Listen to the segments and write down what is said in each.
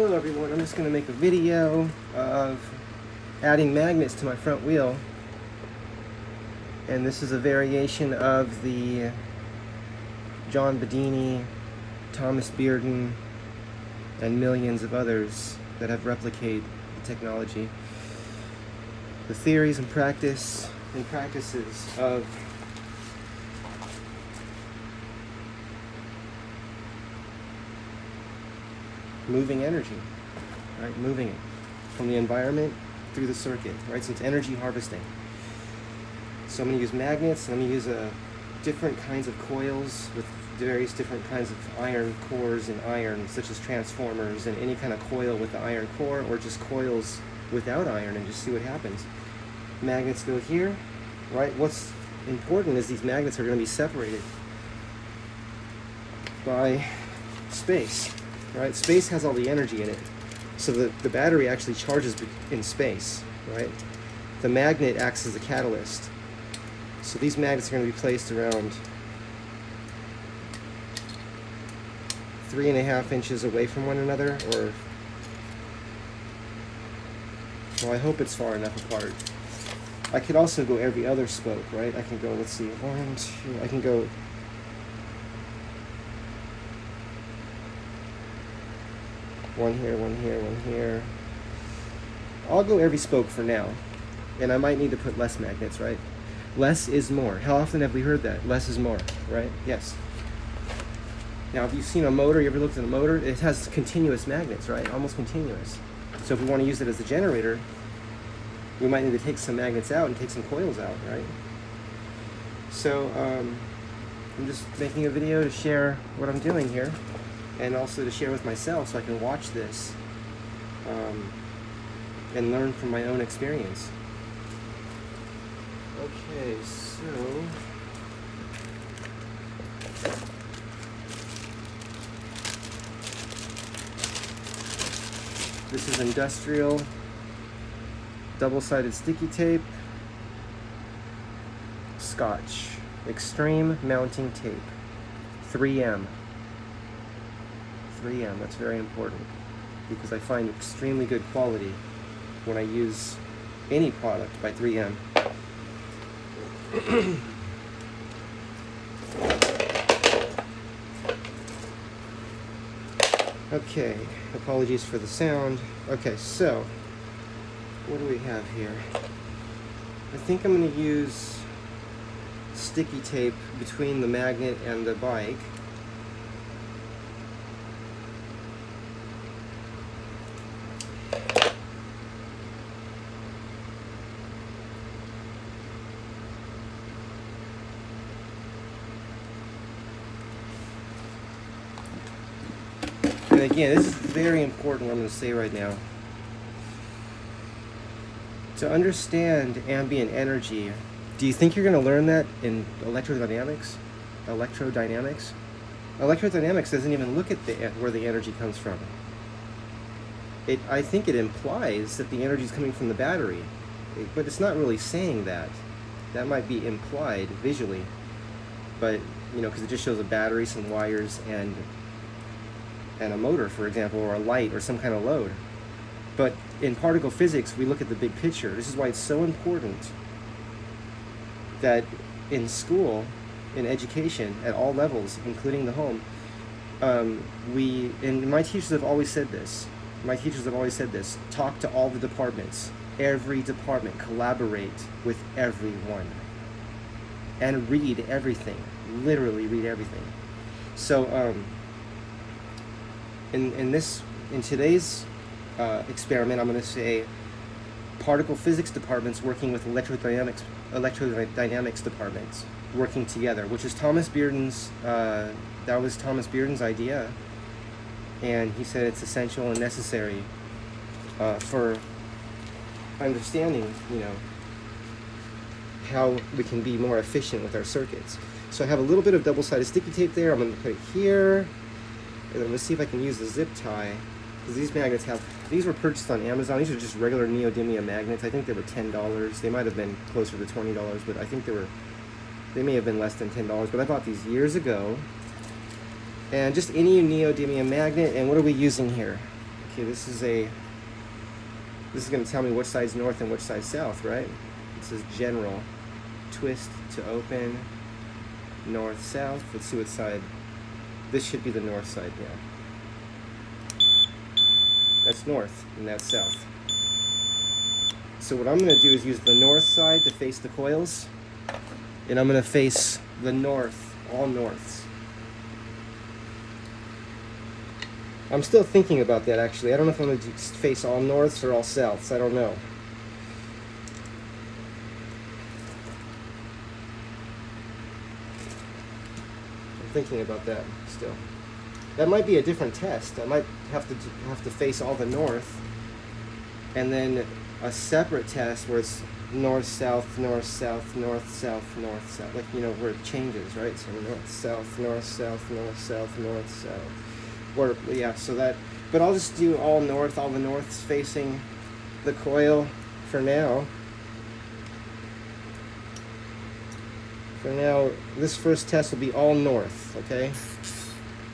Hello everyone, I'm just going to make a video of adding magnets to my front wheel, and this is a variation of the John Bedini, Thomas Bearden, and millions of others that have replicated the technology. The theories and practices of moving energy, right? Moving it from the environment through the circuit, right? So it's energy harvesting. So I'm going to use magnets, and I'm going to use different kinds of coils with various different kinds of iron cores and iron, such as transformers, and any kind of coil with the iron core, or just coils without iron, and just see what happens. Magnets go here, right? What's important is these magnets are going to be separated by space. Right? Space has all the energy in it, so the battery actually charges in space, right? The magnet acts as a catalyst. So these magnets are going to be placed around 3.5 inches away from one another, or, well, I hope it's far enough apart. I could also go every other spoke, right? I can go, let's see, 1, 2, I can go one here, one here, one here. I'll go every spoke for now, and I might need to put less magnets, right? Less is more. How often have we heard that? Less is more, right? Yes. Now, if you've seen a motor, you ever looked at a motor? It has continuous magnets, right? Almost continuous. So if we want to use it as a generator, we might need to take some magnets out and take some coils out, right? So I'm just making a video to share what I'm doing here, and also to share with myself so I can watch this and learn from my own experience. Okay, so this is industrial double-sided sticky tape, Scotch, extreme mounting tape, 3M. 3M, that's very important, because I find extremely good quality when I use any product by 3M. Okay, apologies for the sound. Okay, so what do we have here? I think I'm going to use sticky tape between the magnet and the bike. And again, this is very important what I'm going to say right now. To understand ambient energy, do you think you're going to learn that in electrodynamics? Electrodynamics doesn't even look at where the energy comes from. I think it implies that the energy is coming from the battery, but it's not really saying that. That might be implied visually, but because it just shows a battery, some wires, and a motor, for example, or a light, or some kind of load. But in particle physics, we look at the big picture. This is why it's so important that in school, in education, at all levels, including the home, and my teachers have always said this. Talk to all the departments. Every department, collaborate with everyone. And read everything. Literally read everything. So, in today's experiment, I'm going to say particle physics departments working with electrodynamics departments working together, which is Thomas Bearden's. That was Thomas Bearden's idea, and he said it's essential and necessary for understanding, how we can be more efficient with our circuits. So I have a little bit of double-sided sticky tape there. I'm going to put it here. And then let's see if I can use the zip tie, because these magnets these were purchased on Amazon. These are just regular neodymium magnets. I think they were $10. They might have been closer to $20, but I think they may have been less than $10. But I bought these years ago. And just any neodymium magnet. And what are we using here? Okay, this is going to tell me which side's north and which side's south, right? It says general, twist to open, north, south. Let's see what side. This should be the north side, yeah. That's north and that's south. So what I'm going to do is use the north side to face the coils, and I'm going to face the north, all norths. I'm still thinking about that, actually. I don't know if I'm going to face all norths or all souths. I don't know. I'm thinking about that still. That might be a different test. I might have to face all the north, and then a separate test where it's north, south, north, south, north, south, north, south. Like, you know, where it changes, right? So north, south, north, south, north, south, north, south. Or, yeah, so that, but I'll just do all north, all the norths facing the coil for now. For now, this first test will be all north, okay?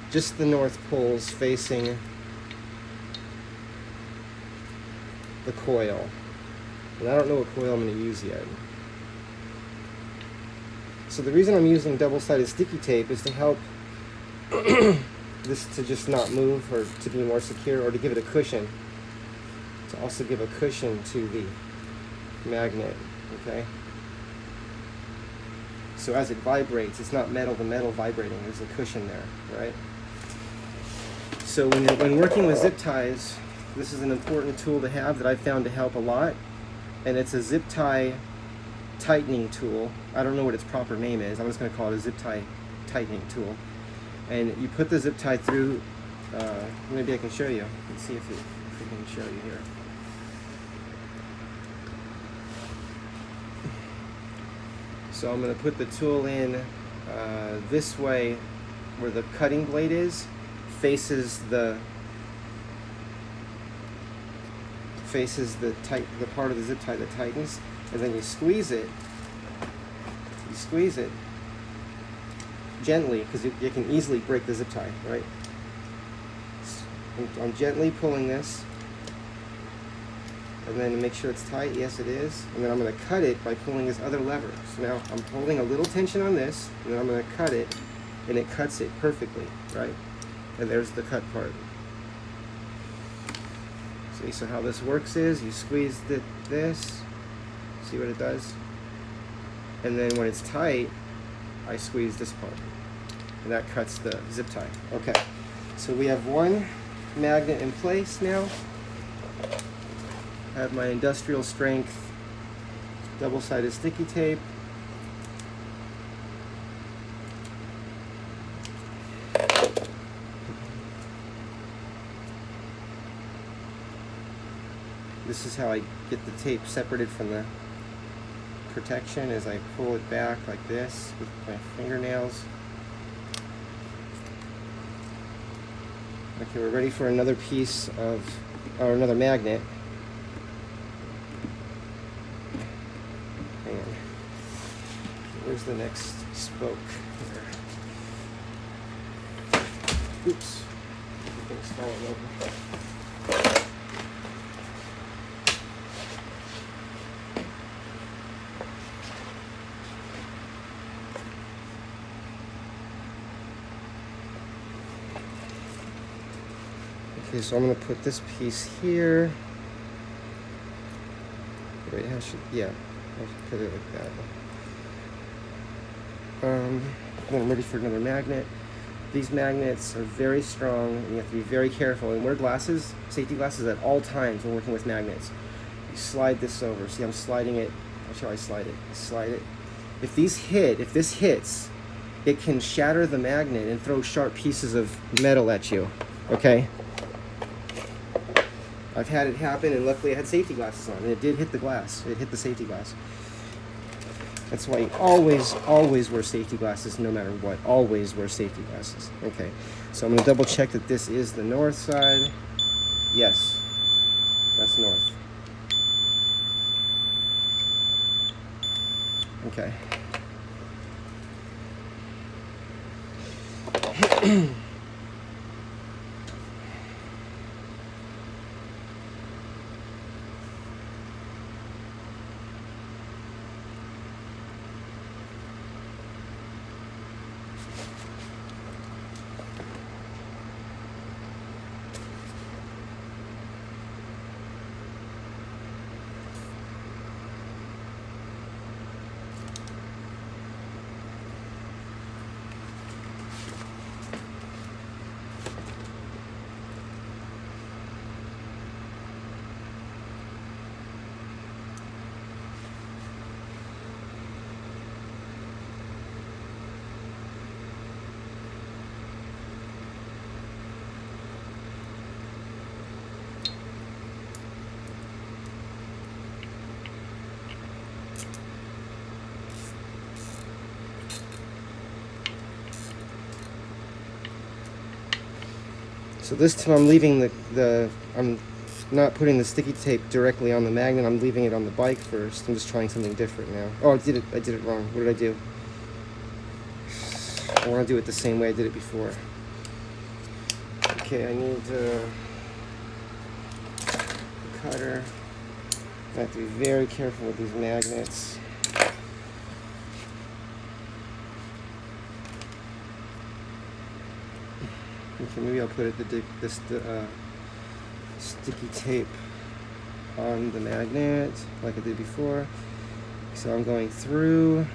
Just the north poles facing the coil. And I don't know what coil I'm going to use yet. So the reason I'm using double-sided sticky tape is to help this to just not move, or to be more secure, or to give it a cushion. To also give a cushion to the magnet, okay? So as it vibrates, it's not metal to metal vibrating, there's a cushion there, right? So when working with zip ties, this is an important tool to have that I've found to help a lot. And it's a zip tie tightening tool. I don't know what its proper name is. I'm just going to call it a zip tie tightening tool. And you put the zip tie through, maybe I can show you. Let's see if I can show you here. So I'm going to put the tool in this way, where the cutting blade is, faces the part of the zip tie that tightens, and then you squeeze it. You squeeze it gently, because you can easily break the zip tie, right? I'm gently pulling this, and then make sure it's tight. Yes, it is. And then I'm going to cut it by pulling this other lever. So now I'm holding a little tension on this, and then I'm going to cut it, and it cuts it perfectly, right? And there's the cut part. See, so how this works is you squeeze this, see what it does? And then when it's tight, I squeeze this part. And that cuts the zip tie. Okay, so we have one magnet in place now. I have my industrial strength double-sided sticky tape. This is how I get the tape separated from the protection, as I pull it back like this with my fingernails. Okay, we're ready for another piece of, or another magnet. Hang on. Where's the next spoke here? Oops. Everything's falling over. Okay, so I'm going to put this piece here. Wait, I should put it like that. Then I'm ready for another magnet. These magnets are very strong, and you have to be very careful and wear glasses, safety glasses at all times when working with magnets. You slide this over. See, I'm sliding it. Watch how I slide it. Slide it. If this hits, it can shatter the magnet and throw sharp pieces of metal at you. Okay? I've had it happen, and luckily I had safety glasses on, and it did hit the glass. It hit the safety glass. That's why you always wear safety glasses, no matter what. Always wear safety glasses. Okay, so I'm going to double check that this is the north side. Yes, that's north. Okay. So this time I'm leaving I'm not putting the sticky tape directly on the magnet. I'm leaving it on the bike first. I'm just trying something different now. Oh, I did it wrong. What did I do? I want to do it the same way I did it before. Okay, I need a cutter. I have to be very careful with these magnets. Okay, maybe I'll put this sticky tape on the magnet like I did before. So I'm going through.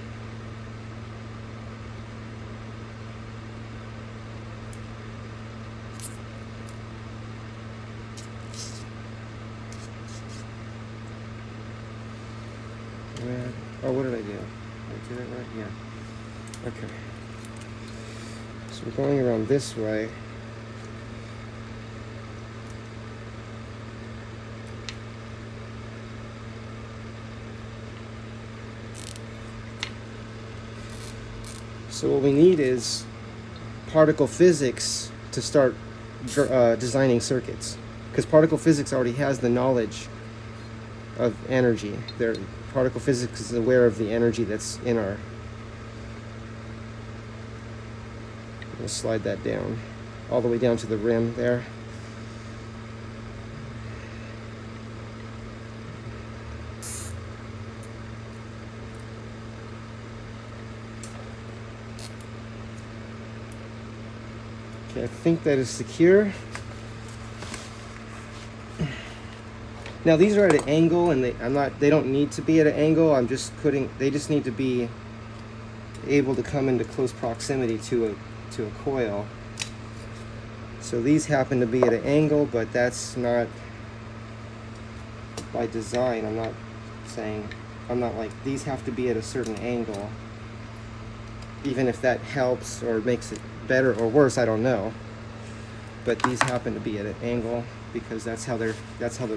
Oh, what did I do? Did I do that right? Yeah. Okay. So we're going around this way. So what we need is particle physics to start designing circuits, because particle physics already has the knowledge of energy. Particle physics is aware of the energy that's in our... We'll slide that down, all the way down to the rim there. Okay, I think that is secure. Now these are at an angle, and they don't need to be at an angle. They just need to be able to come into close proximity to a coil. So these happen to be at an angle, but that's not by design. I'm not like these have to be at a certain angle. Even if that helps or makes it better or worse, I don't know. But these happen to be at an angle because that's how the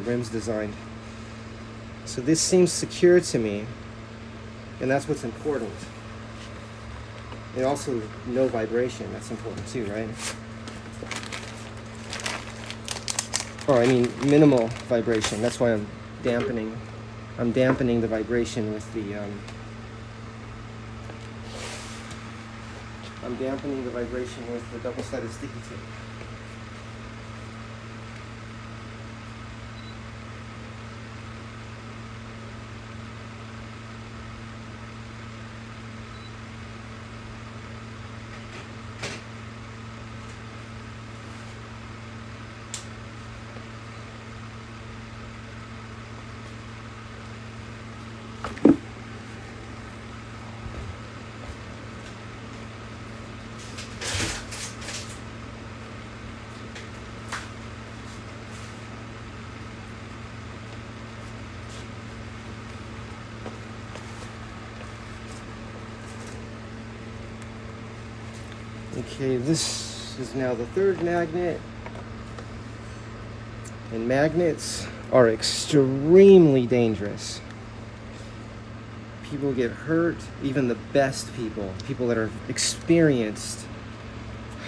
rim's designed. So this seems secure to me, and that's what's important. And also no vibration, that's important too, right? Or I mean minimal vibration. That's why I'm dampening the vibration with the double-sided sticky tape. Okay, this is now the third magnet. And magnets are extremely dangerous. People get hurt, even the best people that are experienced,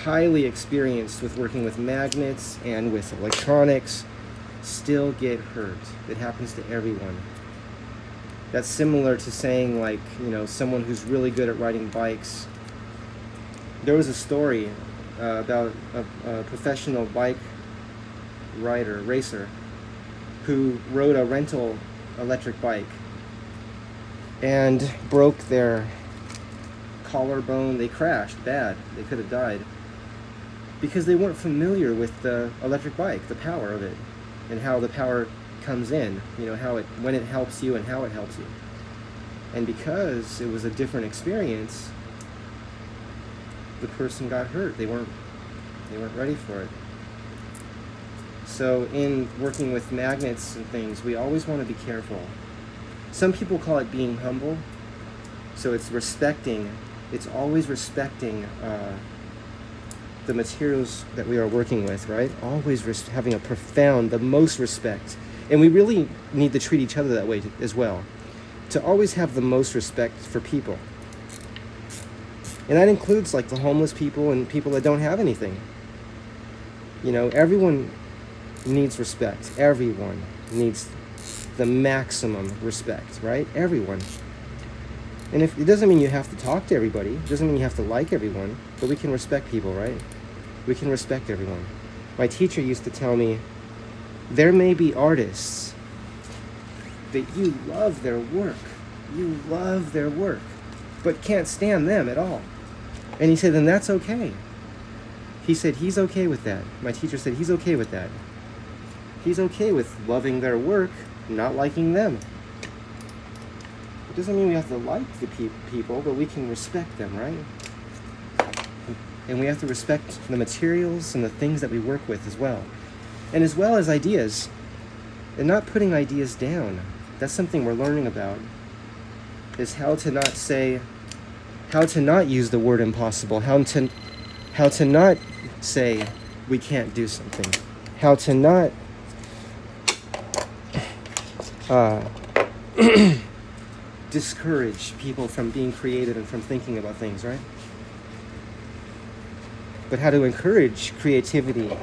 highly experienced with working with magnets and with electronics, still get hurt. It happens to everyone. That's similar to saying, like, someone who's really good at riding bikes. There was a story about a professional bike racer, who rode a rental electric bike and broke their collarbone. They crashed bad. They could have died because they weren't familiar with the electric bike, the power of it, and how the power comes in, when it helps you and how it helps you. And because it was a different experience, the person got hurt. They weren't ready for it. So in working with magnets and things, we always want to be careful. Some people call it being humble. So it's always respecting the materials that we are working with, right? Always having the most respect. And we really need to treat each other that way as well. To always have the most respect for people. And that includes like the homeless people and people that don't have anything. You know, everyone needs respect. Everyone needs the maximum respect, right? Everyone. And if it doesn't mean you have to talk to everybody, it doesn't mean you have to like everyone, but we can respect people, right? We can respect everyone. My teacher used to tell me, there may be artists that you love their work. You love their work, but can't stand them at all. And he said, then that's okay. He said he's okay with that. My teacher said he's okay with that. He's okay with loving their work, not liking them. It doesn't mean we have to like the people, but we can respect them, right? And we have to respect the materials and the things that we work with as well. And as well as ideas. And not putting ideas down. That's something we're learning about. Is how to not use the word impossible. How to not say we can't do something. How to not discourage people from being creative and from thinking about things, right? But how to encourage creativity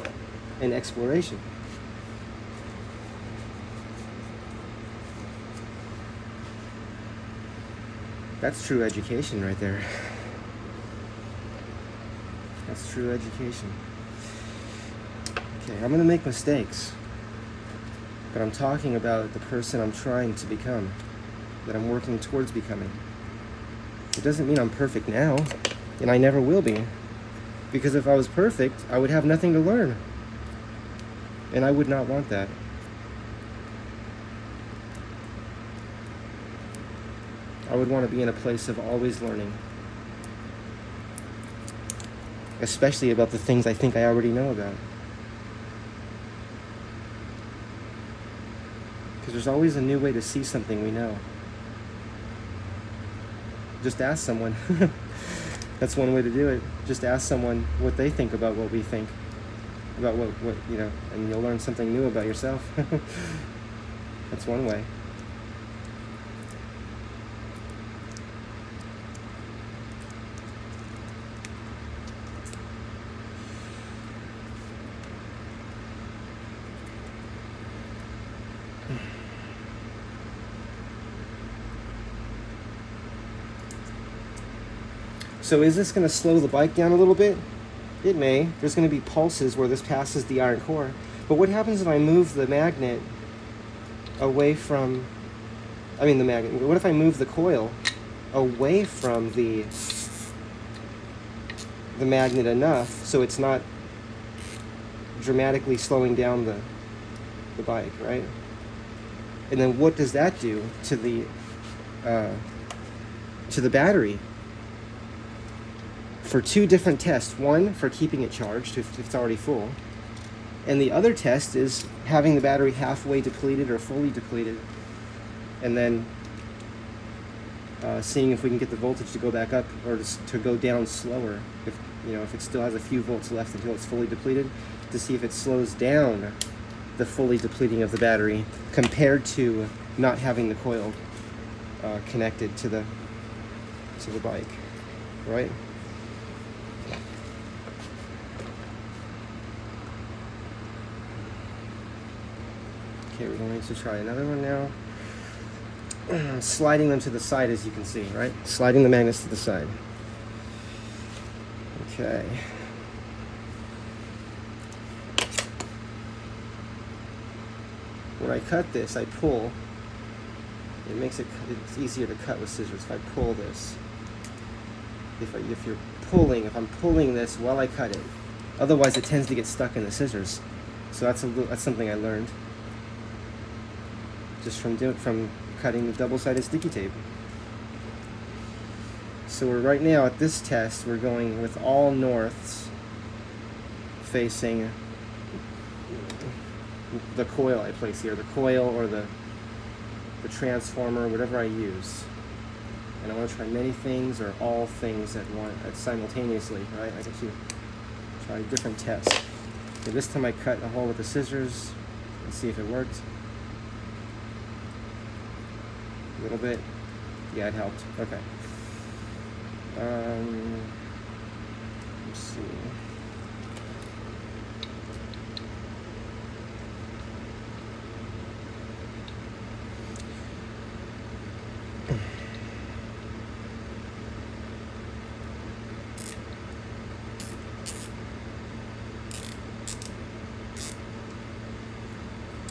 and exploration. That's true education right there. That's true education. Okay, I'm going to make mistakes. But I'm talking about the person I'm trying to become, that I'm working towards becoming. It doesn't mean I'm perfect now, and I never will be. Because if I was perfect, I would have nothing to learn. And I would not want that. I would want to be in a place of always learning. Especially about the things I think I already know about. Because there's always a new way to see something we know. Just ask someone. That's one way to do it. Just ask someone what they think about what we think. About what you know, and you'll learn something new about yourself. That's one way. So is this going to slow the bike down a little bit? It may. There's going to be pulses where this passes the iron core. But what happens if I move the magnet away from... what if I move the coil away from the magnet enough so it's not dramatically slowing down the bike, right? And then what does that do to the battery? For two different tests. One, for keeping it charged if it's already full. And the other test is having the battery halfway depleted or fully depleted. And then seeing if we can get the voltage to go back up or to go down slower. If it still has a few volts left until it's fully depleted. To see if it slows down the fully depleting of the battery compared to not having the coil connected to the bike. Right? Okay, we're going to try another one now. Sliding them to the side, as you can see, right? Sliding the magnets to the side. Okay. When I cut this, I pull. It's easier to cut with scissors if I pull this. If I'm pulling this while I cut it. Otherwise, it tends to get stuck in the scissors. So that's something I learned. Just from cutting the double-sided sticky tape. So we're right now at this test, we're going with all norths facing the coil I place here, the coil or the transformer, whatever I use. And I want to try many things or all things simultaneously, right? I get you try different tests. Okay, this time I cut a hole with the scissors. Let's see if it worked. A little bit. Yeah, it helped. Okay. Let's see.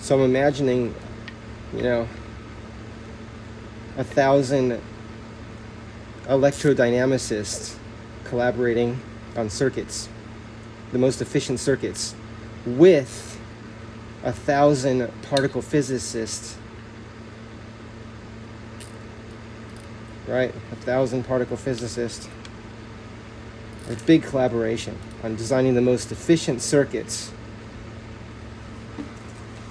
So I'm imagining, 1,000 electrodynamicists collaborating on circuits, the most efficient circuits, with 1,000 particle physicists, right? 1,000 particle physicists. A big collaboration on designing the most efficient circuits.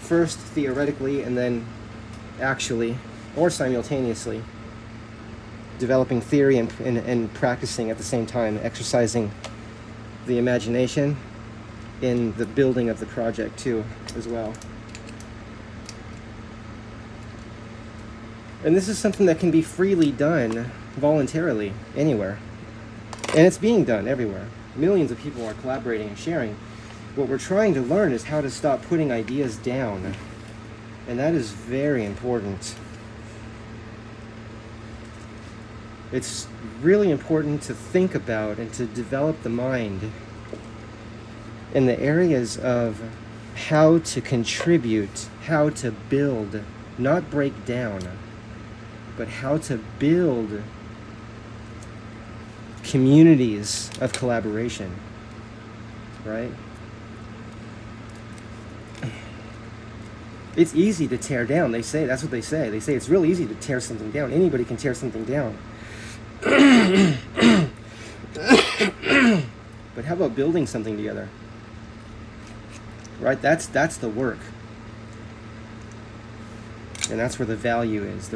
First theoretically, and then actually, or simultaneously, developing theory and practicing at the same time, exercising the imagination in the building of the project too, as well. And this is something that can be freely done voluntarily anywhere. And it's being done everywhere. Millions of people are collaborating and sharing. What we're trying to learn is how to stop putting ideas down. And that is very important. It's really important to think about and to develop the mind in the areas of how to contribute, how to build, not break down, but how to build communities of collaboration, right? It's easy to tear down, they say. That's what they say. They say it's real easy to tear something down. Anybody can tear something down. But how about building something together? Right? That's the work. And that's where the value is.